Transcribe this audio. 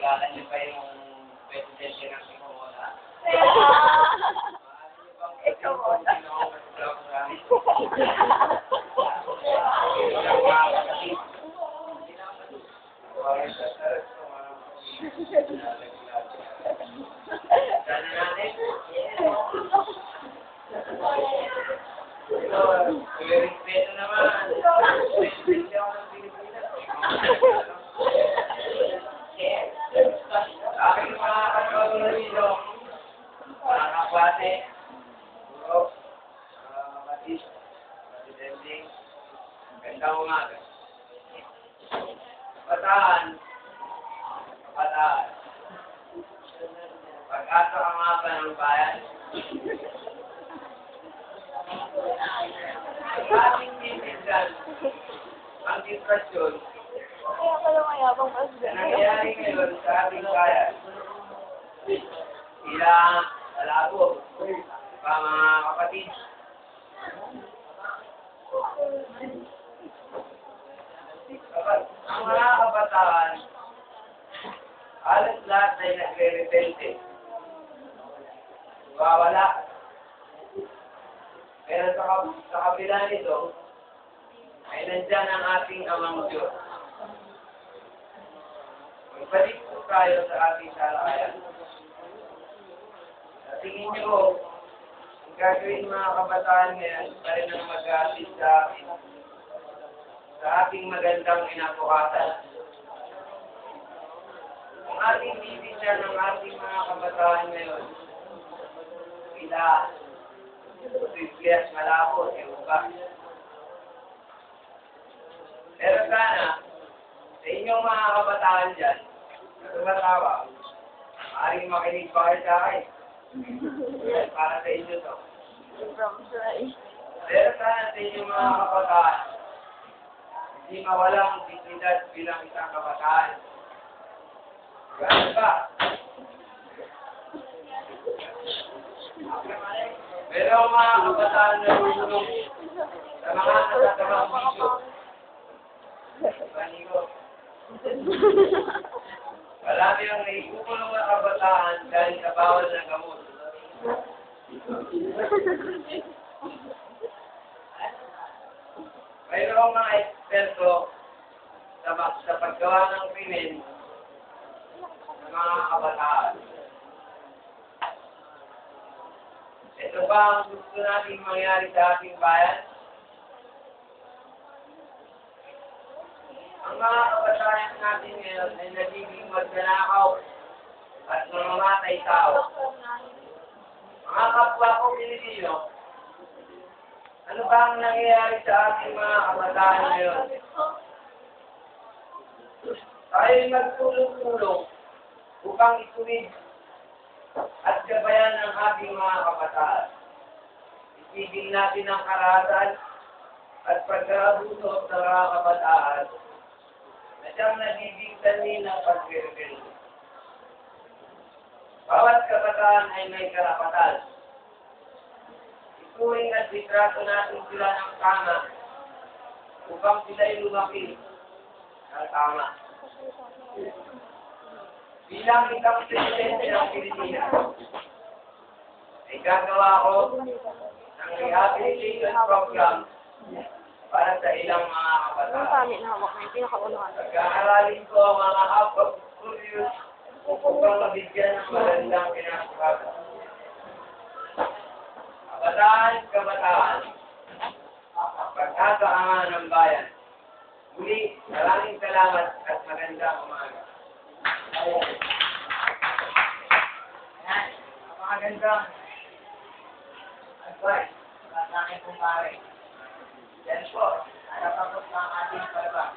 kilala niyo pa yung presidente ng Sikomola? Ikaw muna. Respeto naman. Respeto ako ng Pilipinas. Aking mga kapatid, mga kapate, guro, mga kapatid, presidente, gandang umaga. Kabataan, pag-asa ang mapa ng bayan, ang ating titindan, ang distrasyon, Kaya pala mayabang na presidente. nangyayari ngayon sa ating bayan, sila malabo, pa mga kapatid. Ang mga kabataan, halos lahat ay nagre-rebelde. Wawala. Pero sa kabila nito, ay nandyan ang ating amang Diyos. Magbalik po tayo sa ating talakayan. Sa tingin niyo, ang gagawin mga kabataan ngayon, pa rin ang mag-aatid sa atin, sa ating magandang inabukasan. Ang ating bibigyan ng ating mga kabataan ngayon, sila, Biblia, malabo, iuba. Pero sana, sa inyong mga kabataan dyan, na tumatawa, maaaring makinig pa kayo sa akin. Para sa inyo to. From Dry. Pero sana sa inyong mga kabataan, hindi mawalang dignidad bilang isang kabataan. Gano'n ba? Pero ang mga kabataan na nulunong sa mga natatamang bisyo, panigo, marami ang naipukulong na kabataan dahil sa bawal ng gamot. Mayroong mga eksperto sa paggawa ng krimen ng mga kabataan. Ito ba ang gusto nating mangyari sa ating bayan? Ang mga kabataan natin ngayon ay nagiging magnanakaw at namamatay tao. Mga kapwa ko Pilipino, ano ba ang nangyayari sa ating mga kabataan ngayon? Tayo'y magtulong-tulong upang ituwid at gabayan ang ating mga kabataan. Itigil natin ang karahasan at pagkaabuso sa mga kabataan na siyang nagiging sanhi ng pagre-rebelde. Bawat kabataan ay may karapatan. Ituring at litrato natin sila ng tama upang sila'y lumaki ng tama. Bilang isang presidente ng Pilipinas, ay gagawa ko ng rehabilitation program para sa ilang mga Ang kabataan. pamit na hawak na yung pinakaunahan. Pag-aaralin ko ang mga apag-studios upang mabigyan ng magandang kinabukasan. Kabataan, pagkakaangan ng bayan. Muli, maraming salamat at magandang umaga. Ayan, napakagandang advice sa aking kumpare. Yan po, natapos na ang ating palabas.